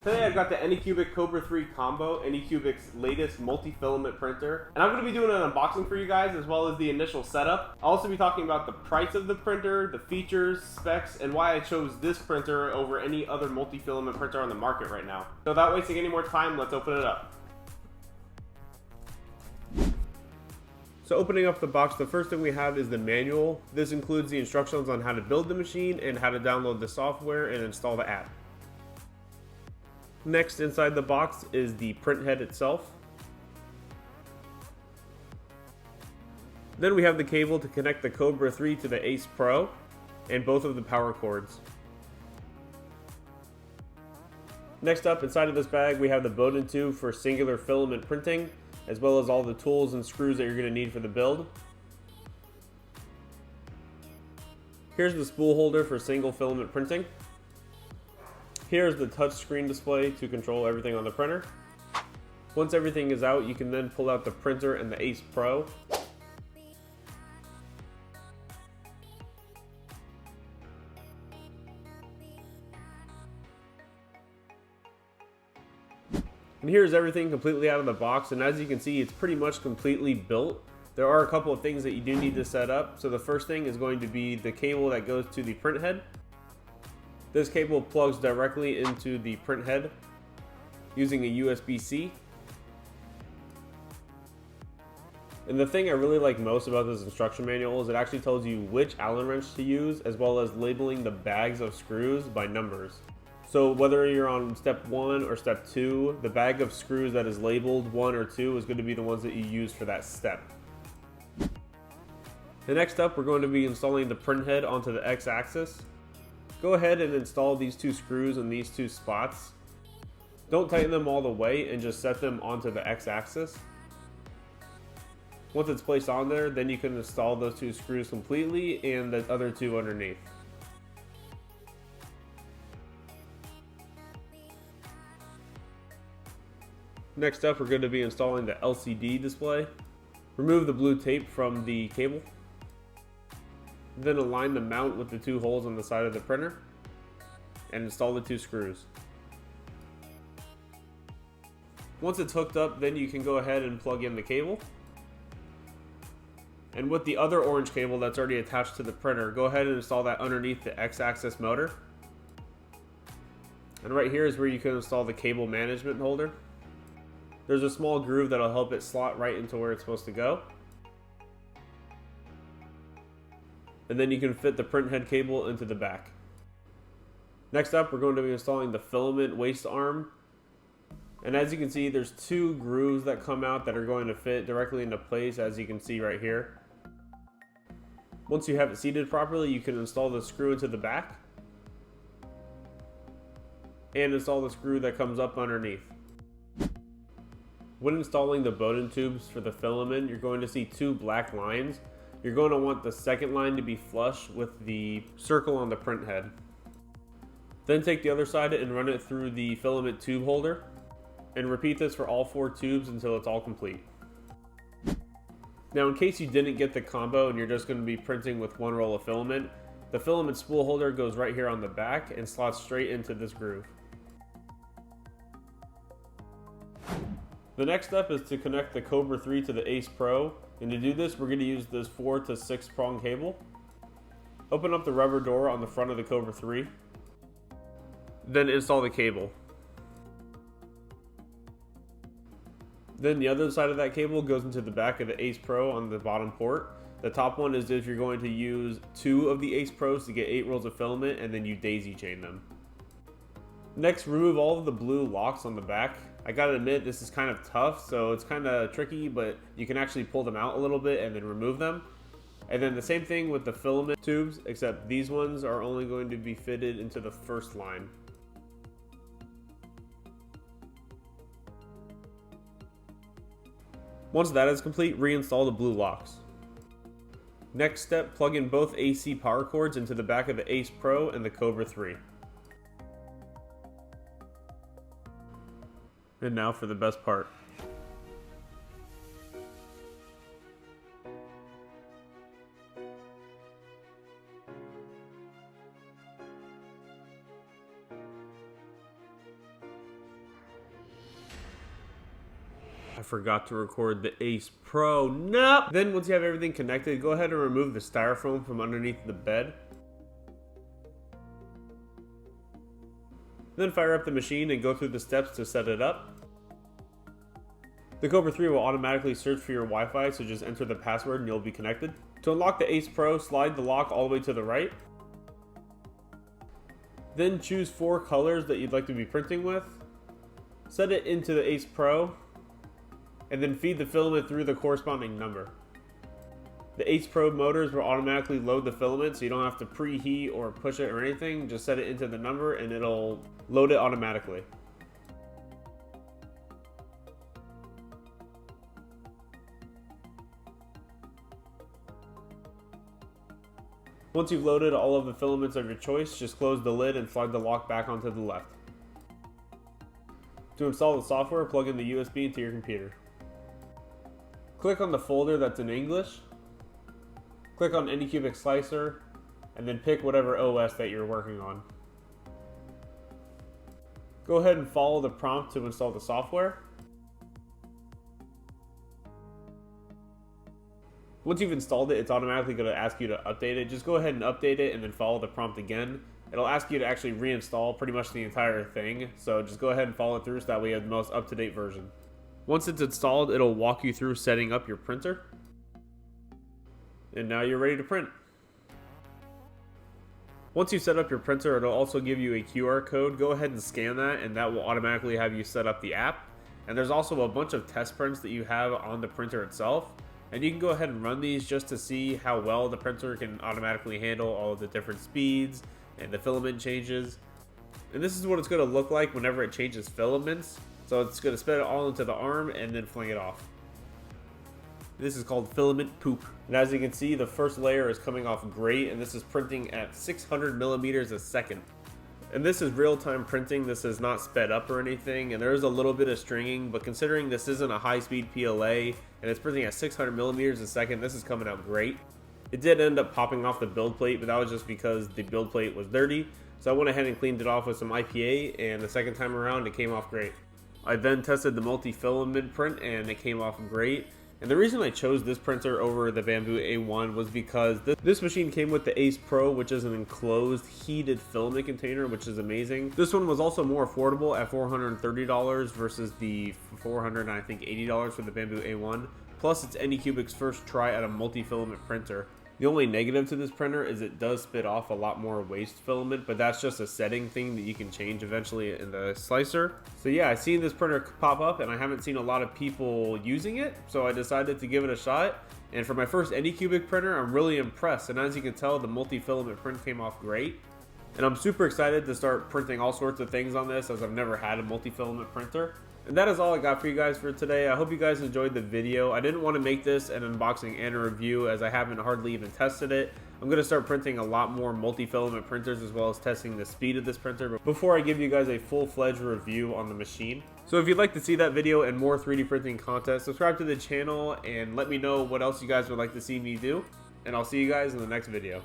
Today I've got the Anycubic Kobra 3 combo, Anycubic's latest multi-filament printer. And I'm going to be doing an unboxing for you guys as well as the initial setup. I'll also be talking about the price of the printer, the features, specs, and why I chose this printer over any other multi-filament printer on the market right now. So without wasting any more time, let's open it up. So opening up the box, the first thing we have is the manual. This includes the instructions on how to build the machine and how to download the software and install the app. Next, inside the box is the print head itself. Then we have the cable to connect the Kobra 3 to the Ace Pro and both of the power cords. Next up, inside of this bag, we have the Bowden tube for singular filament printing, as well as all the tools and screws that you're going to need for the build. Here's the spool holder for single filament printing. Here's the touch screen display to control everything on the printer. Once everything is out, you can then pull out the printer and the Ace Pro. And here's everything completely out of the box, and as you can see, it's pretty much completely built. There are a couple of things that you do need to set up. So the first thing is going to be the cable that goes to the print head. This cable plugs directly into the print head using a USB-C. And the thing I really like most about this instruction manual is it actually tells you which Allen wrench to use, as well as labeling the bags of screws by numbers. So whether you're on step 1 or step 2, the bag of screws that is labeled 1 or 2 is going to be the ones that you use for that step. And next up, we're going to be installing the print head onto the X-axis. Go ahead and install these two screws in these two spots. Don't tighten them all the way and just set them onto the X-axis. Once it's placed on there, then you can install those two screws completely and the other two underneath. Next up, we're going to be installing the LCD display. Remove the blue tape from the cable. Then align the mount with the two holes on the side of the printer and install the two screws. Once it's hooked up, then you can go ahead and plug in the cable. And with the other orange cable that's already attached to the printer, go ahead and install that underneath the X-axis motor. And right here is where you can install the cable management holder. There's a small groove that'll help it slot right into where it's supposed to go. And then you can fit the print head cable into the back. Next up, we're going to be installing the filament waste arm. And as you can see, there's two grooves that come out that are going to fit directly into place, as you can see right here. Once you have it seated properly, you can install the screw into the back and install the screw that comes up underneath. When installing the Bowden tubes for the filament, you're going to see two black lines. You're going to want the second line to be flush with the circle on the print head. Then take the other side and run it through the filament tube holder, and repeat this for all 4 tubes until it's all complete. Now, in case you didn't get the combo and you're just going to be printing with one roll of filament, the filament spool holder goes right here on the back and slots straight into this groove. The next step is to connect the Kobra 3 to the Ace Pro, and to do this, we're going to use this 4 to 6 prong cable. Open up the rubber door on the front of the Kobra 3, then install the cable. Then the other side of that cable goes into the back of the Ace Pro on the bottom port. The top one is if you're going to use 2 of the Ace Pros to get 8 rolls of filament, and then you daisy chain them. Next, remove all of the blue locks on the back. I gotta admit, this is kind of tough, so it's kind of tricky, but you can actually pull them out a little bit and then remove them. And then the same thing with the filament tubes, except these ones are only going to be fitted into the first line. Once that is complete, reinstall the blue locks. Next step, plug in both AC power cords into the back of the Ace Pro and the Kobra 3. And now for the best part. I forgot to record the Ace Pro. Nope. Then once you have everything connected, go ahead and remove the styrofoam from underneath the bed. Then fire up the machine and go through the steps to set it up. The Kobra 3 will automatically search for your Wi-Fi, so just enter the password and you'll be connected. To unlock the Ace Pro, slide the lock all the way to the right. Then choose 4 colors that you'd like to be printing with. Set it into the Ace Pro, and then feed the filament through the corresponding number. The Ace Pro motors will automatically load the filament, so you don't have to preheat or push it or anything. Just set it into the number and it'll load it automatically. Once you've loaded all of the filaments of your choice, just close the lid and slide the lock back onto the left. To install the software, plug in the USB into your computer. Click on the folder that's in English. Click on Anycubic Slicer, and then pick whatever OS that you're working on. Go ahead and follow the prompt to install the software. Once you've installed it, it's automatically going to ask you to update it. Just go ahead and update it and then follow the prompt again. It'll ask you to actually reinstall pretty much the entire thing. So just go ahead and follow it through so that way you have the most up-to-date version. Once it's installed, it'll walk you through setting up your printer. And now you're ready to print. Once you set up your printer, it'll also give you a QR code. Go ahead and scan that, and that will automatically have you set up the app. And there's also a bunch of test prints that you have on the printer itself. And you can go ahead and run these just to see how well the printer can automatically handle all of the different speeds and the filament changes. And this is what it's going to look like whenever it changes filaments. So it's going to spit it all into the arm and then fling it off. This is called filament poop. And as you can see, the first layer is coming off great, and this is printing at 600 millimeters a second. And this is real-time printing. This is not sped up or anything, and there is a little bit of stringing, but considering this isn't a high-speed PLA and it's printing at 600 millimeters a second, this is coming out great. It did end up popping off the build plate, but that was just because the build plate was dirty. So I went ahead and cleaned it off with some IPA, and the second time around it came off great. I then tested the multi-filament print and it came off great. And the reason I chose this printer over the Bamboo A1 was because this machine came with the Ace Pro, which is an enclosed heated filament container, which is amazing. This one was also more affordable at $430 versus the $480 for the Bamboo A1. Plus, it's Anycubic's first try at a multi-filament printer. The only negative to this printer is it does spit off a lot more waste filament, but that's just a setting thing that you can change eventually in the slicer. So yeah, I've seen this printer pop up and I haven't seen a lot of people using it, so I decided to give it a shot. And for my first Anycubic printer, I'm really impressed. And as you can tell, the multi-filament print came off great. And I'm super excited to start printing all sorts of things on this, as I've never had a multi-filament printer. And that is all I got for you guys for today. I hope you guys enjoyed the video. I didn't want to make this an unboxing and a review, as I haven't hardly even tested it. I'm going to start printing a lot more multi-filament printers, as well as testing the speed of this printer, but before I give you guys a full-fledged review on the machine. So if you'd like to see that video and more 3D printing content, subscribe to the channel and let me know what else you guys would like to see me do. And I'll see you guys in the next video.